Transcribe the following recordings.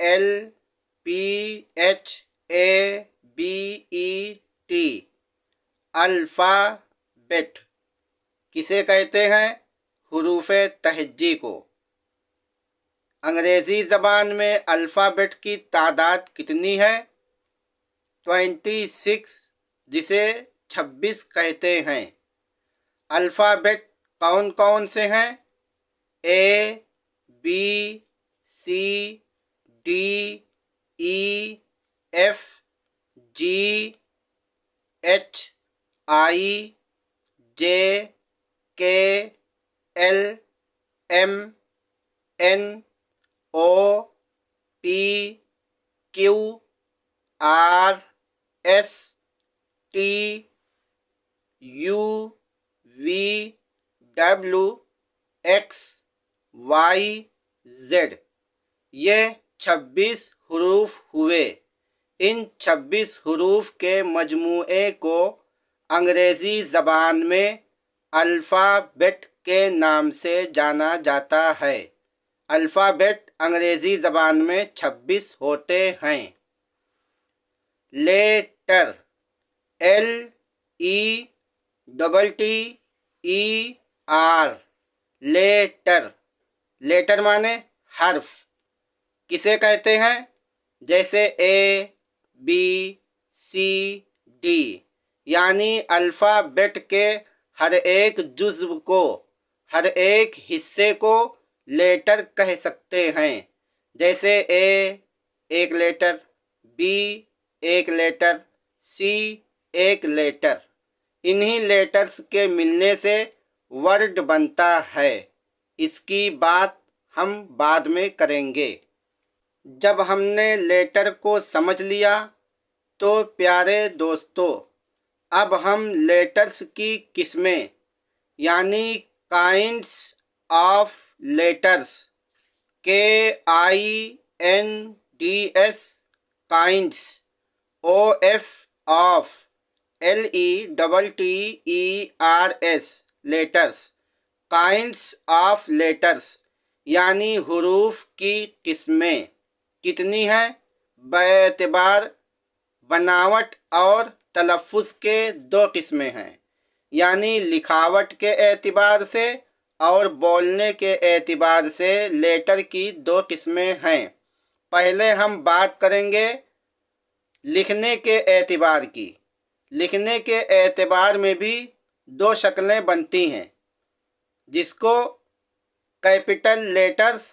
L P H A B E T, alphabet किसे कहते हैं? हुरूफ तहज्जी को। अंग्रेज़ी ज़बान में अल्फ़ाबेट की तादाद कितनी है? 26, जिसे 26 कहते हैं। अल्फ़ाबेट कौन कौन से हैं? A, B, C, D, E, F, G, H, I, J, K, L, M, N, O, P, Q, R, S, T, U, V, W, X, Y, Z. ये 26 हुरूफ हुए। इन 26 हुरूफ के मजमूए को अंग्रेज़ी ज़बान में अल्फ़ाबेट के नाम से जाना जाता है। अल्फ़ाबेट अंग्रेज़ी ज़बान में 26 होते हैं। Letter, L E double T E R, letter. Letter माने हर्फ। किसे कहते हैं? जैसे ए, बी, सी, डी, यानी अल्फ़ाबेट के हर एक जुज़्व को, हर एक हिस्से को लेटर कह सकते हैं। जैसे ए एक लेटर, बी एक लेटर, सी एक लेटर। इन्हीं लेटर्स के मिलने से वर्ड बनता है। इसकी बात हम बाद में करेंगे। जब हमने लेटर को समझ लिया तो प्यारे दोस्तों, अब हम लेटर्स की किस्में यानी kinds of letters, KINDS, kinds, OF of, LETTERS, letters, kinds of letters यानी हुरूफ की किस्में कितनी हैं? बेएतबार बनावट और तलफ़्फ़ुज़ के 2 किस्में हैं, यानी लिखावट के एतबार से और बोलने के एतबार से लेटर की 2 किस्में हैं। पहले हम बात करेंगे लिखने के एतबार की। लिखने के एतबार में भी 2 शक्लें बनती हैं, जिसको कैपिटल लेटर्स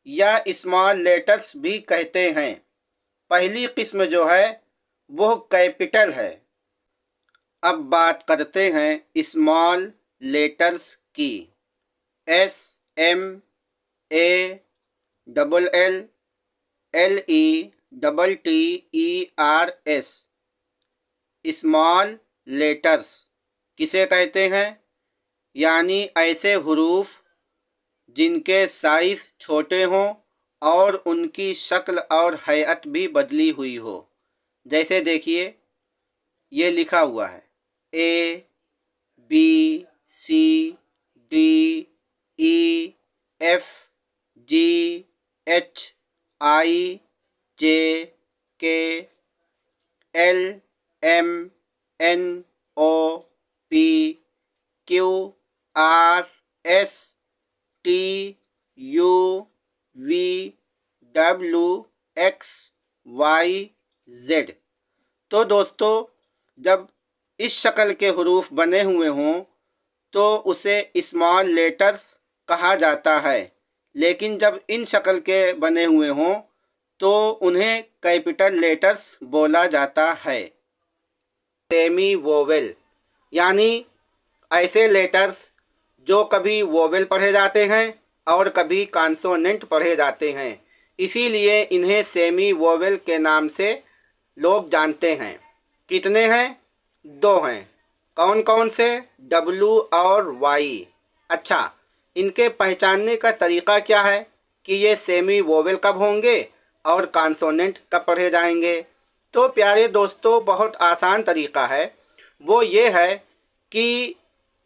या स्मॉल लेटर्स भी कहते हैं। पहली किस्म जो है वो कैपिटल है। अब बात करते हैं स्मॉल लेटर्स की। S, M, A, LL, LETTERS, small letters किसे कहते हैं? यानी ऐसे हुरूफ जिनके साइज़ छोटे हों और उनकी शक्ल और हैयत भी बदली हुई हो। जैसे देखिए, ये लिखा हुआ है A, B, C, D, E, F, G, H, I, J, K, L, M, N, O, P, Q, R, S, T, U, V, W, X, Y, Z। तो दोस्तों, जब इस शक्ल के हुरूफ बने हुए हों तो उसे स्मॉल लेटर्स कहा जाता है, लेकिन जब इन शक्ल के बने हुए हों तो उन्हें कैपिटल लेटर्स बोला जाता है। सेमी वोवेल यानी ऐसे लेटर्स जो कभी वोवेल पढ़े जाते हैं और कभी कॉन्सोनेंट पढ़े जाते हैं, इसीलिए इन्हें सेमी वोवेल के नाम से लोग जानते हैं। कितने हैं? 2 हैं। कौन कौन से? W और Y। अच्छा, इनके पहचानने का तरीक़ा क्या है कि ये सेमी वोवेल कब होंगे और कॉन्सोनेंट कब पढ़े जाएंगे? तो प्यारे दोस्तों, बहुत आसान तरीक़ा है। वो ये है कि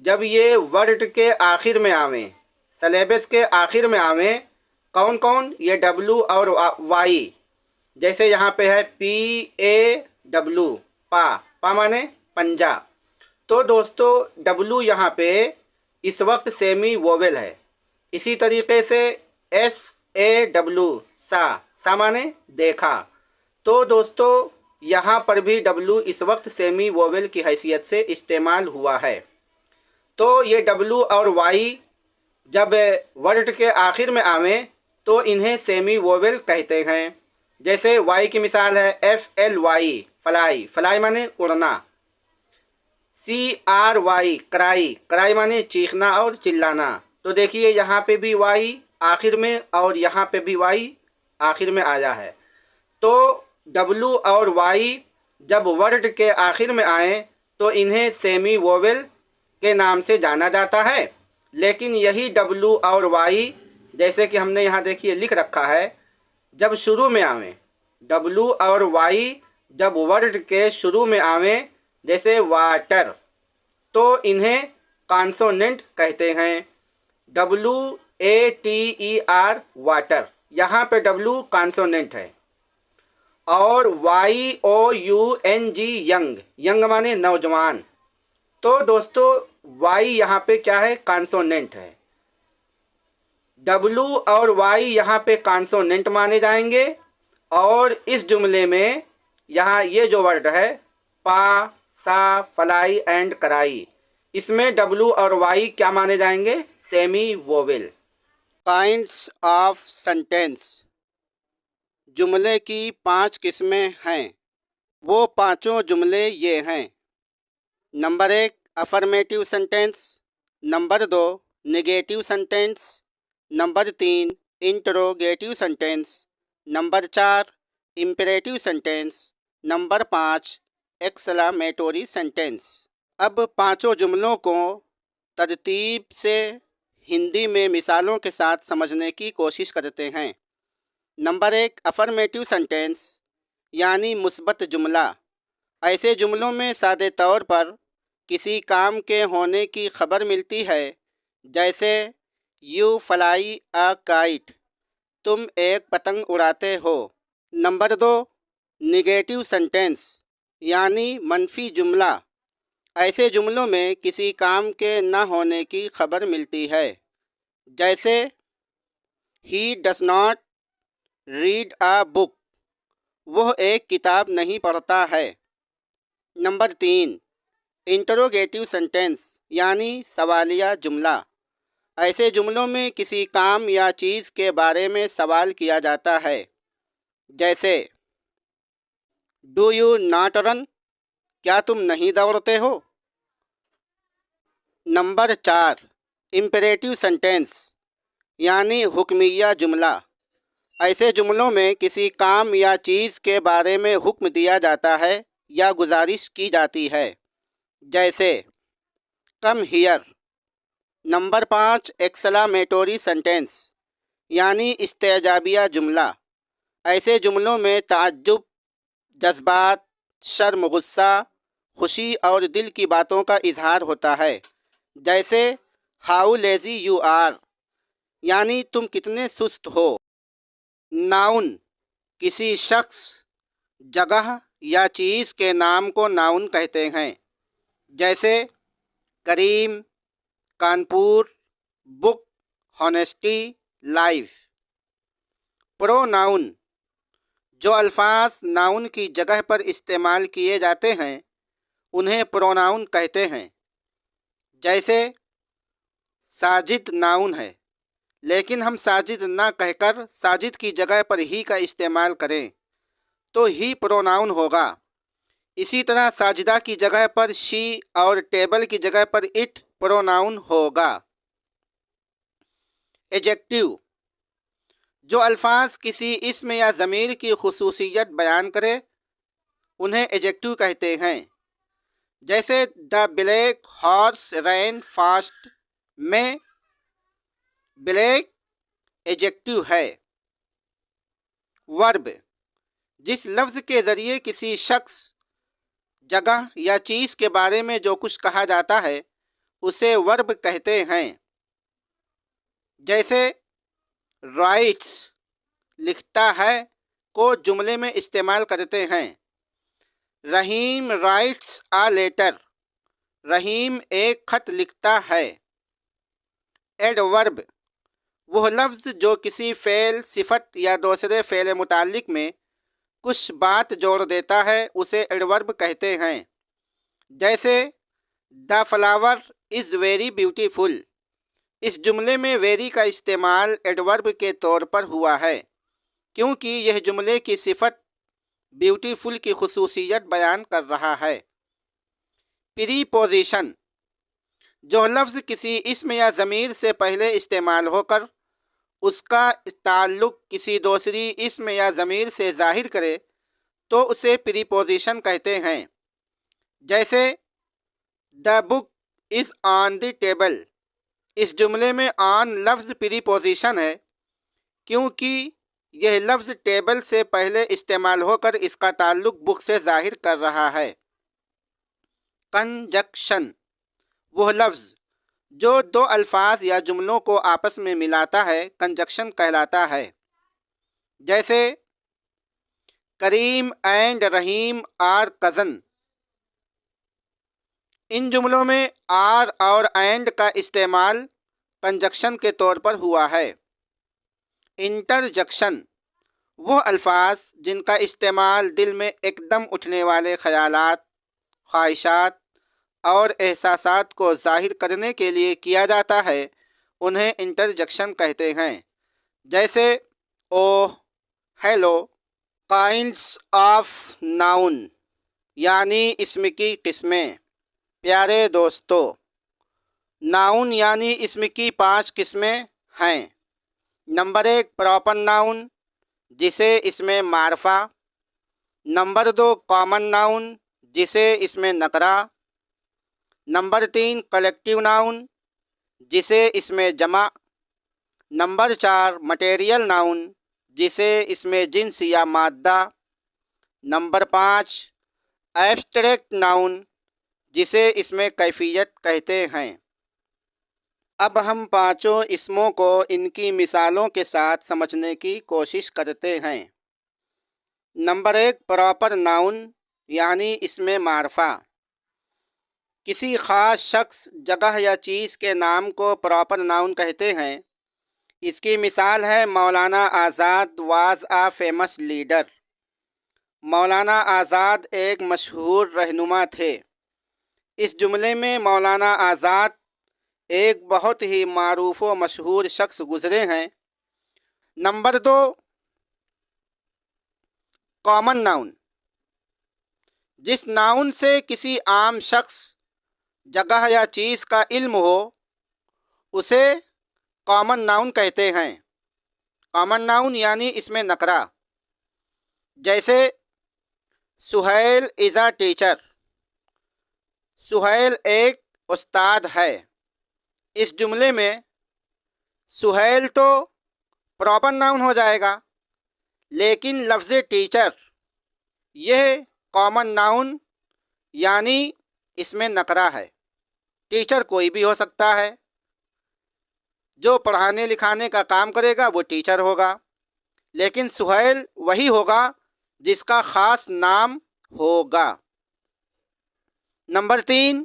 जब ये वर्ड के आखिर में आवें, सिलेबस के आखिर में आवें, कौन कौन? ये W और Y। जैसे यहाँ पे है PAW, पा, पा माने पंजा। तो दोस्तों W यहाँ पे इस वक्त सेमी वोवेल है। इसी तरीके से SAW, सा माने देखा। तो दोस्तों यहाँ पर भी W इस वक्त सेमी वोवेल की हैसियत से इस्तेमाल हुआ है। तो ये W और Y जब वर्ड के आखिर में आवें तो इन्हें सेमी वोवेल कहते हैं। जैसे Y की मिसाल है FLY, फ्लाई, फ्लाई माने उड़ना। CRY, कराई, कराई माने चीखना और चिल्लाना। तो देखिए यहाँ पे भी Y आखिर में और यहाँ पे भी Y आखिर में आया है। तो W और Y जब वर्ड के आखिर में आए तो इन्हें सेमी वोवेल के नाम से जाना जाता है। लेकिन यही W और Y, जैसे कि हमने यहाँ देखिए लिख रखा है, जब शुरू में आवें, W और Y जब वर्ड के शुरू में आवें, जैसे वाटर, तो इन्हें कॉन्सोनेंट कहते हैं। WATER, वाटर, यहाँ पे W कॉन्सोनेंट है। और YOUNG, यंग, यंग माने नौजवान। तो दोस्तों Y यहाँ पे क्या है? कॉन्सोनेंट है। W और Y यहाँ पे कॉन्सोनेंट माने जाएंगे। और इस जुमले में यहाँ ये जो वर्ड है पा, सा, फलाई एंड कराई, इसमें W और Y क्या माने जाएंगे? Semi vowel. Kinds of sentence. जुमले की 5 किस्में हैं। वो पांचों जुमले ये हैं। Number 1 affirmative sentence, number 2 negative sentence, number 3 interrogative sentence, number 4 imperative sentence, number 5 exclamatory sentence. अब पांचों जुमलों को तरतीब से हिंदी में मिसालों के साथ समझने की कोशिश करते हैं। नंबर 1 अफर्मेटिव सेंटेंस यानी मुस्बत जुमला। ऐसे जुमलों में सादे तौर पर किसी काम के होने की खबर मिलती है, जैसे यू फ्लाई अ काइट, तुम एक पतंग उड़ाते हो। नंबर 2 निगेटिव सेंटेंस यानी मनफी जुमला। ऐसे जुमलों में किसी काम के न होने की खबर मिलती है, जैसे he does not read a book, वह एक किताब नहीं पढ़ता है। नंबर 3 इंटरोगेटिव सेंटेंस यानी सवालिया जुमला। ऐसे जुमलों में किसी काम या चीज़ के बारे में सवाल किया जाता है, जैसे डू यू नॉट रन, क्या तुम नहीं दौड़ते हो। नंबर 4 इम्पेरेटिव सेंटेंस यानी हुक्मिया जुमला। ऐसे जुमलों में किसी काम या चीज़ के बारे में हुक्म दिया जाता है या गुजारिश की जाती है, जैसे come here. Number 5 exclamatory sentence यानी इस्तेजाबिया जुमला। ऐसे जुमलों में ताज्जुब, जज्बात, शर्म, गुस्सा, खुशी और दिल की बातों का इजहार होता है, जैसे हाउ लेजी यू आर, यानी तुम कितने सुस्त हो। नाउन किसी शख्स, जगह या चीज़ के नाम को नाउन कहते हैं, जैसे Karim, Kanpur, book, honesty, life. Pronoun जो अल्फाज नाउन की जगह पर इस्तेमाल किए जाते हैं उन्हें प्रोनाउन कहते हैं, जैसे साजिद नाउन है, लेकिन हम साजिद ना कहकर साजिद की जगह पर ही का इस्तेमाल करें तो ही प्रोनाउन होगा। इसी तरह साजिदा की जगह पर शी और टेबल की जगह पर इट प्रोनाउन होगा। एडजेक्टिव जो अल्फाज किसी इस्म या ज़मीर की खुसूसियत बयान करे उन्हें एडजेक्टिव कहते हैं, जैसे the black horse ran fast में ब्लैक एडजेक्टिव है। वर्ब जिस लफ्ज़ के ज़रिए किसी शख्स, जगह या चीज़ के बारे में जो कुछ कहा जाता है उसे वर्ब कहते हैं, जैसे رائٹس لکھتا ہے کو جملے میں استعمال کرتے ہیں۔ رحیم رائٹس آ لیٹر، رحیم ایک خط لکھتا ہے۔ ایڈورب وہ لفظ جو کسی فعل، صفت یا دوسرے فعل متعلق میں کچھ بات جوڑ دیتا ہے اسے ایڈورب کہتے ہیں۔ جیسے دا فلاور از ویری بیوٹیفل، اس جملے میں ویری کا استعمال ایڈورب کے طور پر ہوا ہے کیونکہ یہ جملے کی صفت بیوٹیفل کی خصوصیت بیان کر رہا ہے۔ پری پوزیشن جو لفظ کسی اسم یا ضمیر سے پہلے استعمال ہو کر اس کا تعلق کسی دوسری اسم یا ضمیر سے ظاہر کرے تو اسے پری پوزیشن کہتے ہیں۔ جیسے دا بک از آن دی ٹیبل، اس جملے میں آن لفظ پری پوزیشن ہے کیونکہ یہ لفظ ٹیبل سے پہلے استعمال ہو کر اس کا تعلق بک سے ظاہر کر رہا ہے۔ کنجکشن وہ لفظ جو دو الفاظ یا جملوں کو آپس میں ملاتا ہے کنجکشن کہلاتا ہے۔ جیسے کریم اینڈ رحیم آر کزن، ان جملوں میں آر اور اینڈ کا استعمال کنجکشن کے طور پر ہوا ہے۔ انٹرجکشن وہ الفاظ جن کا استعمال دل میں ایک دم اٹھنے والے خیالات، خواہشات اور احساسات کو ظاہر کرنے کے لیے کیا جاتا ہے انہیں انٹرجکشن کہتے ہیں۔ جیسے اوہ، ہیلو۔ کائنڈس آف ناؤن یعنی اسم کی قسمیں۔ پیارے دوستو، ناؤن یعنی اسم کی 5 قسمیں ہیں۔ نمبر 1 پراپر ناؤن جسے اسم معرفہ۔ نمبر 2 کامن ناؤن جسے اسم نکرہ۔ نمبر 3 کلیکٹیو ناؤن جسے اسم جمع۔ نمبر 4 مٹیریل ناؤن جسے اسم جنس یا مادہ۔ نمبر 5 ایبسٹریکٹ ناؤن جسے اسم کیفیت کہتے ہیں۔ اب ہم 5 اسموں کو ان کی مثالوں کے ساتھ سمجھنے کی کوشش کرتے ہیں۔ نمبر 1 پراپر ناؤن یعنی اسم معرفہ۔ کسی خاص شخص، جگہ یا چیز کے نام کو پراپر ناؤن کہتے ہیں۔ اس کی مثال ہے Maulana Azad was a famous leader. Maulana Azad ایک مشہور رہنما تھے۔ اس جملے میں مولانا آزاد ایک بہت ہی معروف و مشہور شخص گزرے ہیں۔ نمبر 2 کامن ناؤن جس ناؤن سے کسی عام شخص، جگہ یا چیز کا علم ہو اسے کامن ناؤن کہتے ہیں۔ کامن ناؤن یعنی اسم نکرہ۔ جیسے سہیل از اے ٹیچر، سہیل ایک استاد ہے۔ اس جملے میں سہیل تو پراپر ناؤن ہو جائے گا لیکن لفظ ٹیچر یہ کامن ناؤن یعنی اسم نکرہ ہے۔ ٹیچر کوئی بھی ہو سکتا ہے، جو پڑھانے لکھانے کا کام کرے گا وہ ٹیچر ہوگا، لیکن سہیل وہی ہوگا جس کا خاص نام ہوگا۔ نمبر 3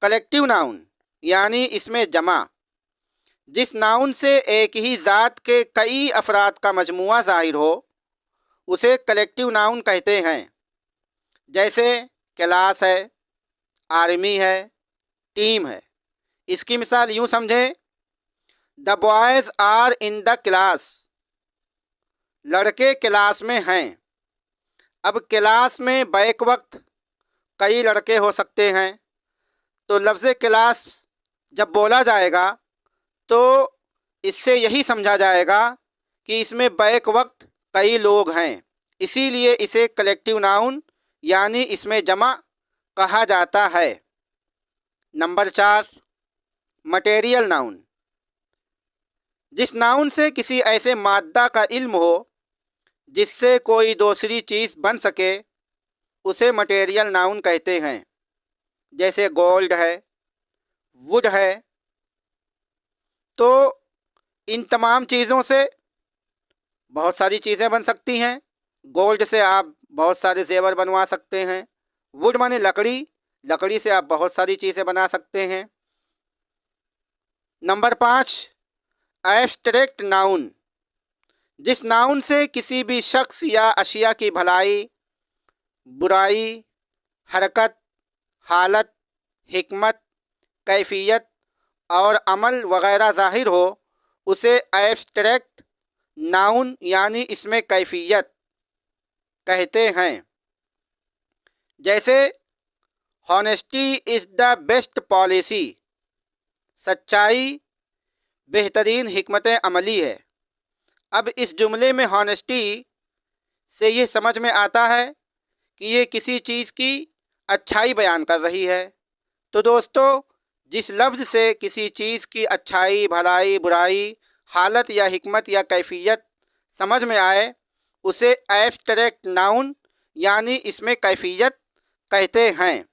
کلیکٹیو ناؤن یعنی اسم جمع جس ناؤن سے ایک ہی ذات کے کئی افراد کا مجموعہ ظاہر ہو اسے کلیکٹیو ناؤن کہتے ہیں۔ جیسے کلاس ہے، آرمی ہے، ٹیم ہے۔ اس کی مثال یوں سمجھیں، the boys are in the class, لڑکے کلاس میں ہیں۔ اب کلاس میں بیک وقت کئی لڑکے ہو سکتے ہیں، تو لفظ کلاس جب بولا جائے گا تو اس سے یہی سمجھا جائے گا کہ اس میں بیک وقت کئی لوگ ہیں، اسی لیے اسے کلیکٹیو ناؤن یعنی اسم جمع کہا جاتا ہے۔ نمبر 4 مٹیریل ناؤن جس ناؤن سے کسی ایسے مادہ کا علم ہو جس سے کوئی دوسری چیز بن سکے اسے مٹیریل ناؤن کہتے ہیں۔ جیسے گولڈ ہے، ووڈ ہے۔ تو इन तमाम चीज़ों से बहुत सारी चीज़ें बन सकती हैं। गोल्ड से आप बहुत सारे जेवर बनवा सकते हैं। वुड माने लकड़ी, लकड़ी से आप बहुत सारी चीज़ें बना सकते हैं। नंबर 5, एब्स्ट्रैक्ट नाउन, जिस नाउन से किसी भी शख्स या अशिया की भलाई, बुराई, हरकत, हालत, हिकमत, कैफियत और अमल वगैरह ज़ाहिर हो, उसे एब्स्ट्रैक्ट नाउन यानी इसमें कैफियत कहते हैं। जैसे honesty is the best policy, सच्चाई बेहतरीन हिकमत अमली है। अब इस जुमले में हॉनेस्टी से ये समझ में आता है कि ये किसी चीज़ की अच्छाई बयान कर रही है। तो दोस्तों, जिस लफ्ज़ से किसी चीज़ की अच्छाई, भलाई, बुराई, हालत या हिकमत या कैफियत समझ में आए, उसे एब्स्ट्रैक्ट नाउन यानी इसमें कैफियत कहते हैं।